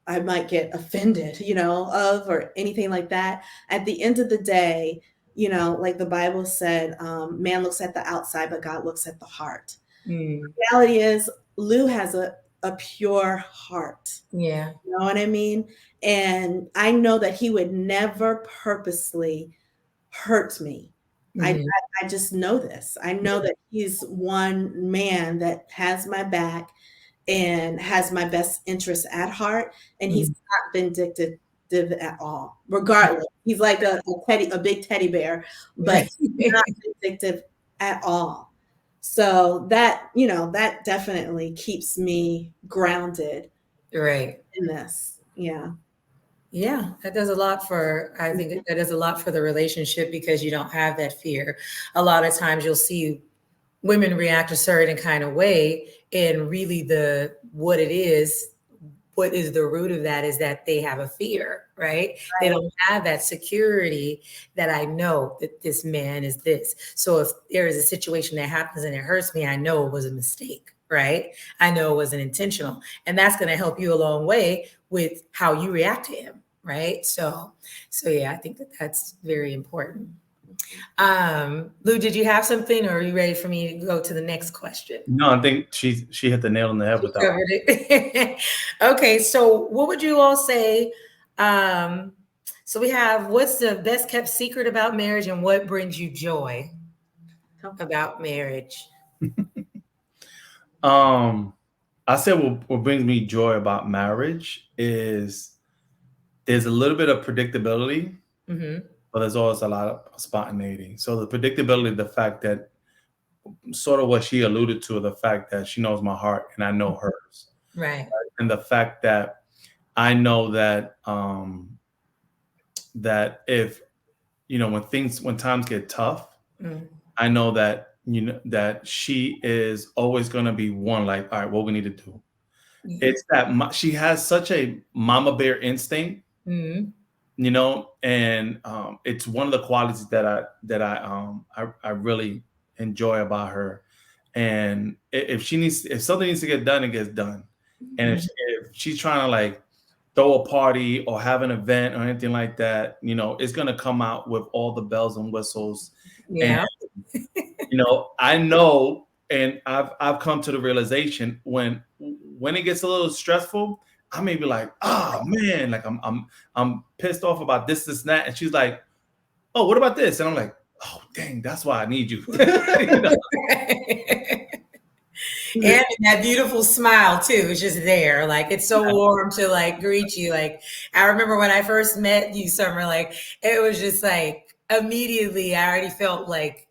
I might get offended, of, or anything like that. At the end of the day, like the Bible said, man looks at the outside, but God looks at the heart. The reality is, Lou has a pure heart. Yeah. You know what I mean? And I know that he would never purposely hurt me. I, Mhm. I just know this. I know that he's one man that has my back and has my best interests at heart, and he's Mhm. not vindictive at all. Regardless, he's like a big teddy bear, but he's not vindictive at all. So that, that definitely keeps me grounded Right. in this. Yeah. Yeah, that does a lot for, I think that does a lot for the relationship because you don't have that fear. A lot of times you'll see women react a certain kind of way, and really what is the root of that is that they have a fear, right? They Right. don't have that security that I know that this man is this. So if there is a situation that happens and it hurts me, I know it was a mistake, right? I know it wasn't intentional. And that's going to help you a long way with how you react to him, right? So yeah, I think that that's very important. Lou, did you have something, or are you ready for me to go to the next question? No, I think she hit the nail on the head with that one. Covered it. Okay, so what would you all say? So we have, what's the best kept secret about marriage, and what brings you joy about marriage? I said what brings me joy about marriage is there's a little bit of predictability, Mm-hmm. but there's always a lot of spontaneity. So the predictability, the fact that sort of what she alluded to, the fact that she knows my heart and I know hers, Right. and the fact that I know that that if when times get tough, Mm. I know that that she is always going to be one, like, all right, what we need to do. Yeah. It's that she has such a mama bear instinct, Mm-hmm. and it's one of the qualities that I really enjoy about her. And if something needs to get done, it gets done. And if she's trying to like throw a party or have an event or anything like that, it's gonna come out with all the bells and whistles. And Yeah. I know, and I've come to the realization when it gets a little stressful, I may be like, oh man, like I'm pissed off about this, and that. And she's like, oh, what about this? And I'm like, oh dang, that's why I need you. And that beautiful smile too is just there. Like, it's so warm to like greet you. Like, I remember when I first met you, Summer, like it was just like immediately I already felt like,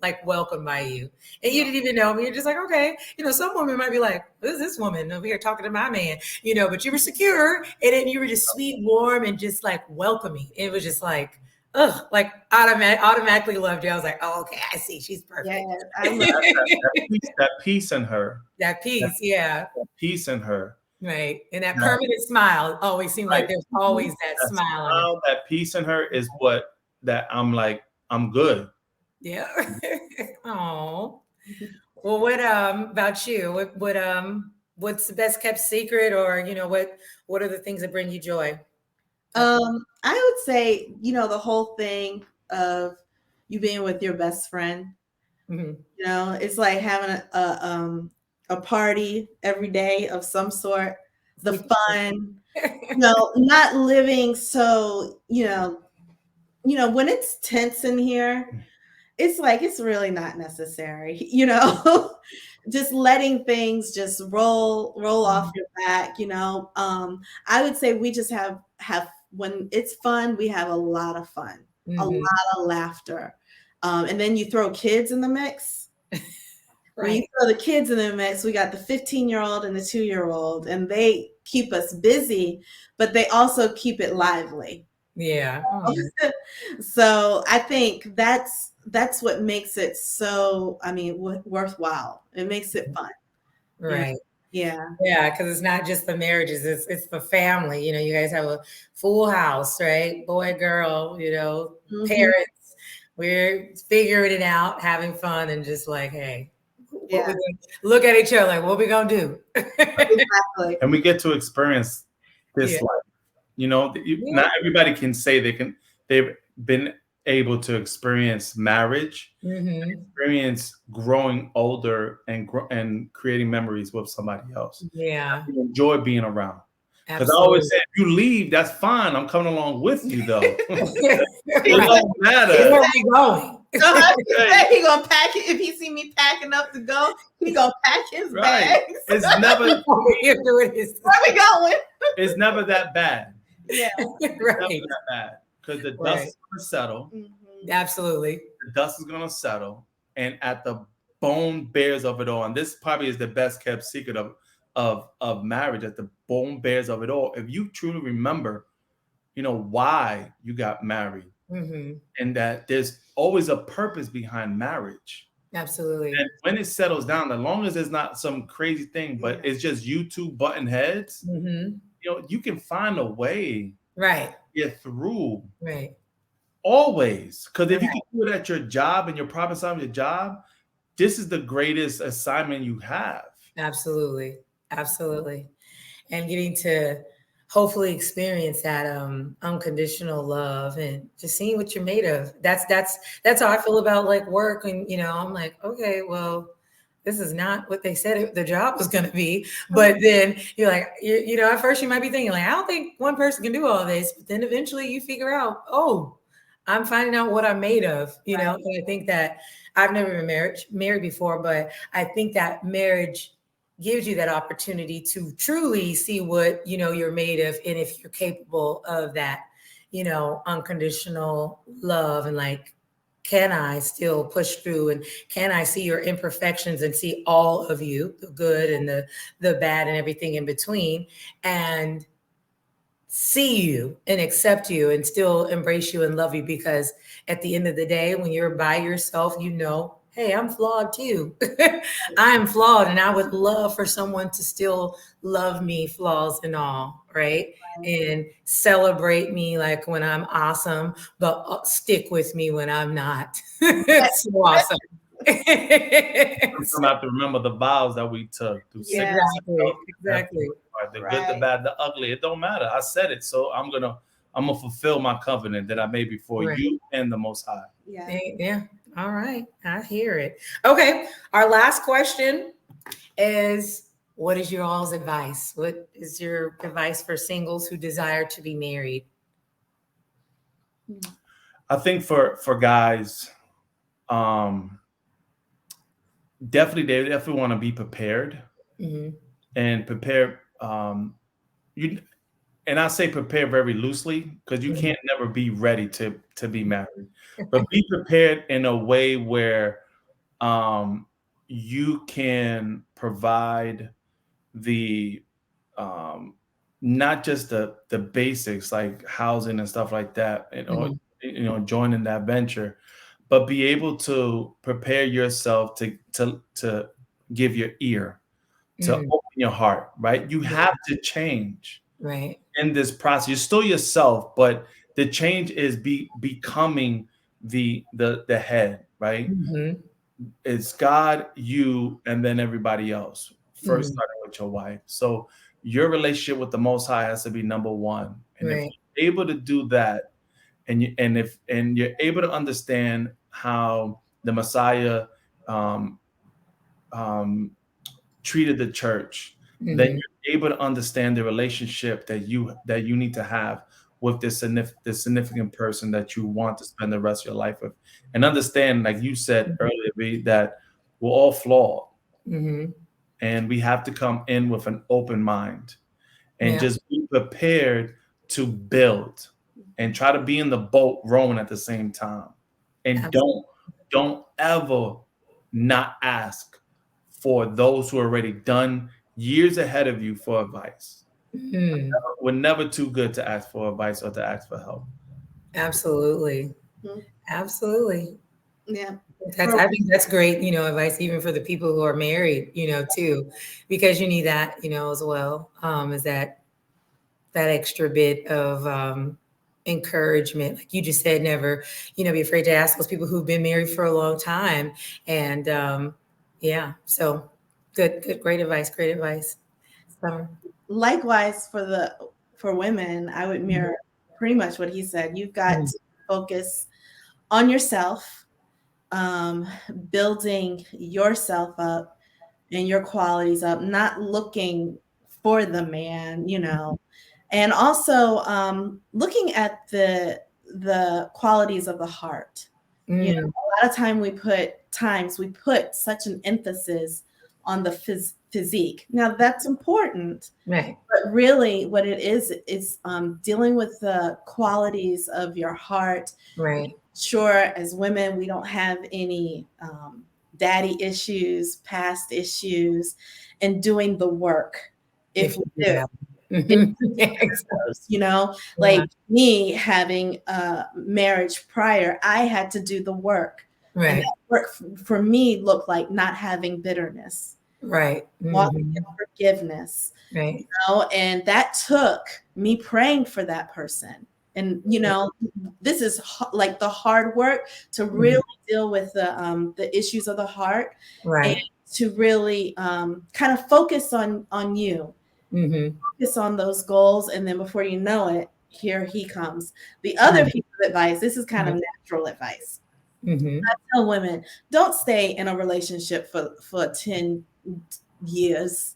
like welcomed by you. And you didn't even know me. You're just like, okay. Some women might be like, who's this woman over here talking to my man? But you were secure, and then you were just sweet, warm, and just like welcoming. It was just like, like automatically loved you. I was like, oh, okay, I see. She's perfect. Yeah, that peace in her. That peace, yeah. That peace in her. Right. And that permanent smile always seems like there's always that smile on it. That peace in her is that I'm like, I'm good. Yeah. Oh. Well, what about you? What's the best kept secret, or what are the things that bring you joy? I would say, the whole thing of you being with your best friend. Mm-hmm. It's like having a party every day of some sort. The fun, not living so, when it's tense in here, it's like it's really not necessary, just letting things just roll off your back. I would say we just have when it's fun, we have a lot of fun, a lot of laughter, and then you throw kids in the mix. Right. When you throw the kids in the mix, we got the 15-year-old and the 2-year-old, and they keep us busy, but they also keep it lively. Yeah. Oh. So I think that's what makes it so, worthwhile. It makes it fun. Right. Yeah. Yeah, because it's not just the marriages, it's the family. You guys have a full house, right? Boy, girl, parents. We're figuring it out, having fun, and just like, hey, look at each other like, what we gonna do? Exactly. And we get to experience this life. Not everybody can say they've been able to experience marriage, experience growing older and creating memories with somebody else. Yeah. You enjoy being around. Because I Absolutely. always say, if you leave, that's fine. I'm coming along with you, though. It Right. don't matter. Where are we going? He gonna pack it if he see me packing up to go. He gonna pack his Right. bags. It's never You're doing this. Where we going? it's never that bad. Yeah. It's Right. never that bad. Because the dust Right. is gonna settle. Absolutely. The dust is gonna settle. And at the bone bears of it all, and this probably is the best kept secret of marriage, at the bone bears of it all. If you truly remember, why you got married, and that there's always a purpose behind marriage. Absolutely. And when it settles down, as long as it's not some crazy thing, but it's just you two button heads, you can find a way Right. to get through. Right. Always. Because if you can do it at your job and your problem solving your job, this is the greatest assignment you have. Absolutely. Absolutely. And getting to hopefully experience that unconditional love and just seeing what you're made of. That's how I feel about like work. And I'm like, okay, well, this is not what they said the job was going to be. But then you're like, at first you might be thinking like, I don't think one person can do all this. But then eventually you figure out, oh, I'm finding out what I'm made of. And I think that I've never been married before, but I think that marriage gives you that opportunity to truly see what you're made of, and if you're capable of that unconditional love, and like, can I still push through, and can I see your imperfections and see all of you, the good and the bad and everything in between, and see you and accept you and still embrace you and love you. Because at the end of the day, when you're by yourself, hey, I'm flawed too. I'm flawed, and I would love for someone to still love me, flaws and all, right? And celebrate me like when I'm awesome, but stick with me when I'm not so awesome. I'm have to remember the vows that we took through Exactly. The good, the bad, the ugly. It don't matter. I said it, so I'm gonna fulfill my covenant that I made before you and the Most High. Yeah. All right. I hear it. Okay. Our last question is, what is your all's advice? What is your advice for singles who desire to be married? I think for guys, they definitely want to be prepared and prepare. And I say prepare very loosely, because you can't never be ready to be married, but be prepared in a way where you can provide the not just the basics like housing and stuff like that, joining that venture, but be able to prepare yourself to give your ear, to open your heart, right? You have to change. Right. In this process, you're still yourself, but the change is becoming the head, right? It's God, you, and then everybody else. First, starting with your wife. So your relationship with the Most High has to be number one. And if you're able to do that, and you're able to understand how the Messiah treated the church, then you're able to understand the relationship that you need to have with this significant person that you want to spend the rest of your life with, and understand, like you said earlier, B, that we're all flawed, and we have to come in with an open mind and just be prepared to build, and try to be in the boat rowing at the same time, and don't ever not ask for those who are already done years ahead of you for advice. We're never too good to ask for advice or to ask for help. Absolutely. Absolutely. Yeah. I think that's great, advice even for the people who are married, too, because you need that, as well, is that extra bit of encouragement. Like you just said, never, be afraid to ask those people who've been married for a long time. And so good, great advice. Summer. Likewise for women, I would mirror pretty much what he said. You've got to focus on yourself, building yourself up and your qualities up, not looking for the man, and also looking at the qualities of the heart. A lot of times we put such an emphasis on the physique. Now that's important, Right. but really what it is dealing with the qualities of your heart. Right. Sure, as women, we don't have any daddy issues, past issues, and doing the work. If we do, like me having a marriage prior, I had to do the work. Right. And that work for me looked like not having bitterness. Right. Walking in forgiveness. Right. And that took me praying for that person. And this is like the hard work to really deal with the issues of the heart, right, and to really kind of focus on you, focus on those goals, and then before you know it, here he comes. The other piece of advice, this is kind of natural advice. I tell women, don't stay in a relationship for 10 years.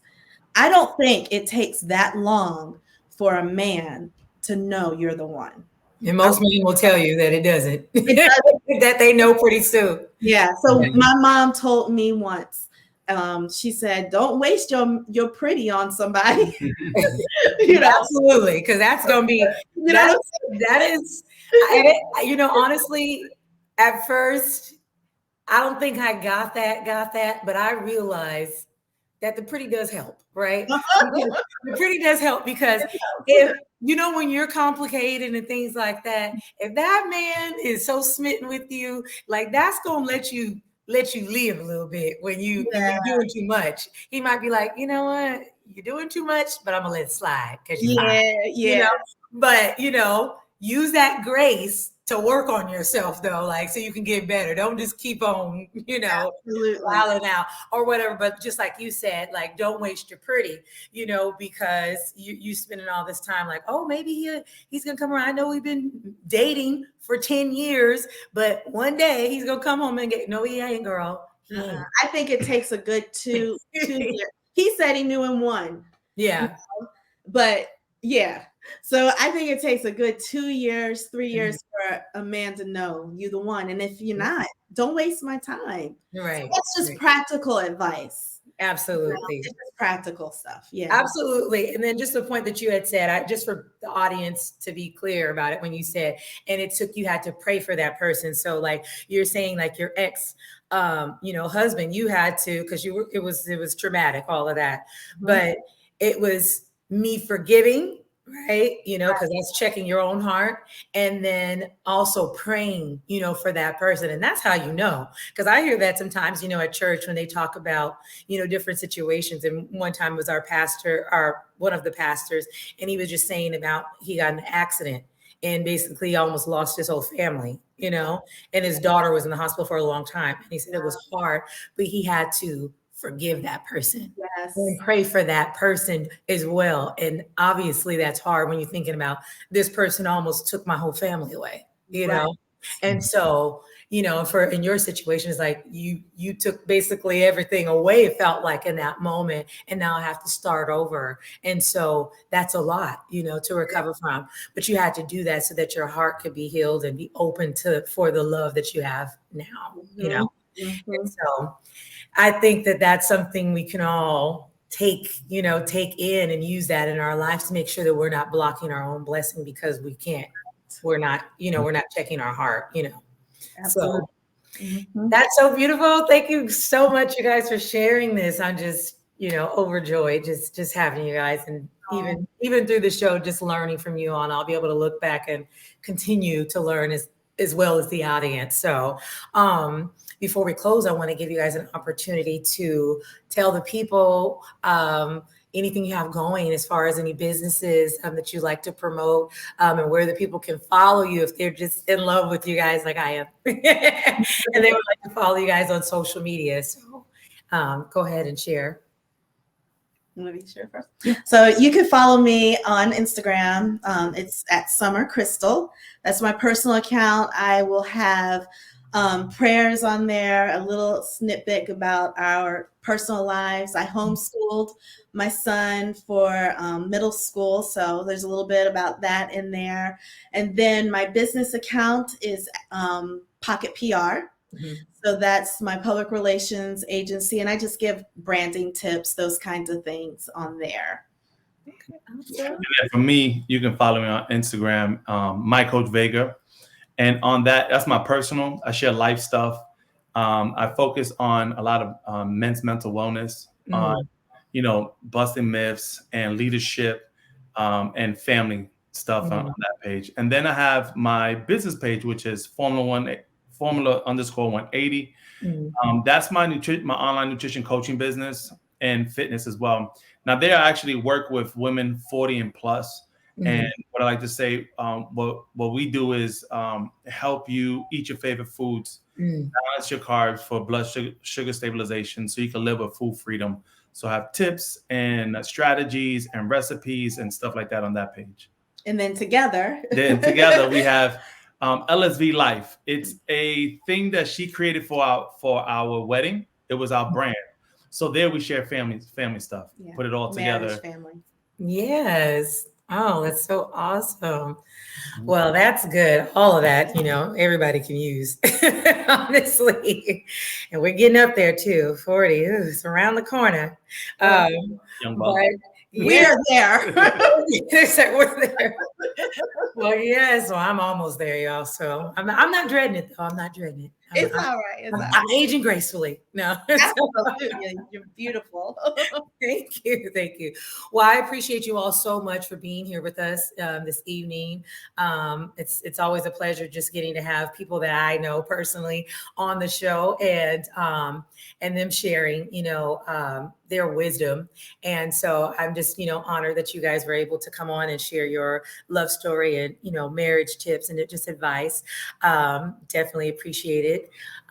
I don't think it takes that long for a man to know you're the one. And most men will tell you that it doesn't. That they know pretty soon. Yeah. So my mom told me once, she said, don't waste your pretty on somebody. Absolutely. Because that's going to be, that is, honestly, at first, I don't think I got that, but I realized that the pretty does help, right? The pretty does help because if, when you're complicated and things like that, if that man is so smitten with you, like that's going to let you live a little bit when you're doing too much. He might be like, you know what? You're doing too much, but I'm going to let it slide because you're fine. But, use that grace to work on yourself though, like, so you can get better. Don't just keep on, wilding out or whatever. But just like you said, like, don't waste your pretty, because you spending all this time like, oh, maybe he's going to come around. I know we've been dating for 10 years, but one day he's going to come home and no, he ain't, girl. He ain't. I think it takes a good 2 years. He said he knew in 1. Yeah. But yeah. So I think it takes a good 2 years, 3 years for a man to know you the one. And if you're not, don't waste my time. Right. So that's just practical advice. Absolutely. It's just practical stuff. Yeah. Absolutely. And then just the point that you had said, just for the audience to be clear about it, when you said, and you had to pray for that person. So like you're saying, like your ex, husband, you had to, because it was traumatic, all of that. But it was me forgiving, right? Because that's checking your own heart, and then also praying, for that person. And that's how because I hear that sometimes, at church when they talk about, different situations. And one time was one of the pastors, and he was just saying about he got in an accident and basically almost lost his whole family, and his daughter was in the hospital for a long time. And he said it was hard, but he had to forgive that person and pray for that person as well. And obviously that's hard when you're thinking about this person almost took my whole family away, know? And so, in your situation, it's like you took basically everything away, it felt like in that moment, and now I have to start over. And so that's a lot, to recover from, but you had to do that so that your heart could be healed and be open for the love that you have now, And so I think that that's something we can all take in and use that in our lives to make sure that we're not blocking our own blessing because we're not checking our heart, Absolutely. So that's so beautiful. Thank you so much, you guys, for sharing this. I'm just, overjoyed just having you guys, and even through the show, just learning from you on. I'll be able to look back and continue to learn as well as the audience. So, before we close, I want to give you guys an opportunity to tell the people anything you have going as far as any businesses that you like to promote, and where the people can follow you if they're just in love with you guys like I am. And they would like to follow you guys on social media. So go ahead and share. I'm gonna be sure first. So you can follow me on Instagram. It's at Sommer Crystal. That's my personal account. I will have prayers on there, a little snippet about our personal lives. I homeschooled my son for middle school, so there's a little bit about that in there. And then my business account is Pocket PR. Mhm. So that's my public relations agency, and I just give branding tips, those kinds of things on there. Okay, awesome. And for me, you can follow me on Instagram, my Coach Vega, and on that's my personal. I share life stuff. I focus on a lot of men's mental wellness, on busting myths and leadership, and family stuff on that page. And then I have my business page, which is Formula_180. That's my online nutrition coaching business and fitness as well. Now there I actually work with women 40 and plus. And what I like to say, what we do is help you eat your favorite foods, balance your carbs for blood sugar stabilization, so you can live with food freedom. So I have tips and strategies and recipes and stuff like that on that page. And then together we have LSV Life. It's a thing that she created for our wedding. It was our brand. So there we share family stuff. Yeah. Put it all together. Family. Yes. Oh, that's so awesome. Well, that's good. All of that, everybody can use, honestly. And we're getting up there too. 40, it's around the corner. Young buck. We're there. We're there. Well, yes. Well, I'm almost there, y'all. So I'm not dreading it, though. I'm not dreading it. It's all right. I'm aging gracefully. No, absolutely. You're beautiful. Thank you. Well, I appreciate you all so much for being here with us this evening. It's always a pleasure just getting to have people that I know personally on the show and them sharing, their wisdom. And so I'm just, honored that you guys were able to come on and share your love story and, marriage tips and just advice. Definitely appreciate it.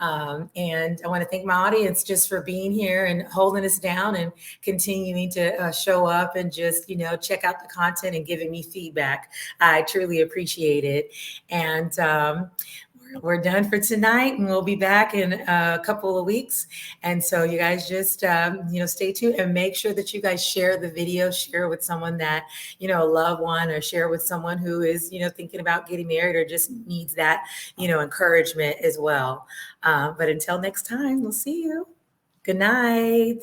And I want to thank my audience just for being here and holding us down and continuing to show up and just, check out the content and giving me feedback. I truly appreciate it. And we're done for tonight, and we'll be back in a couple of weeks. And so you guys just, stay tuned and make sure that you guys share the video, share with someone that, loved one, or share with someone who is, thinking about getting married or just needs that, encouragement as well. But until next time, we'll see you. Good night.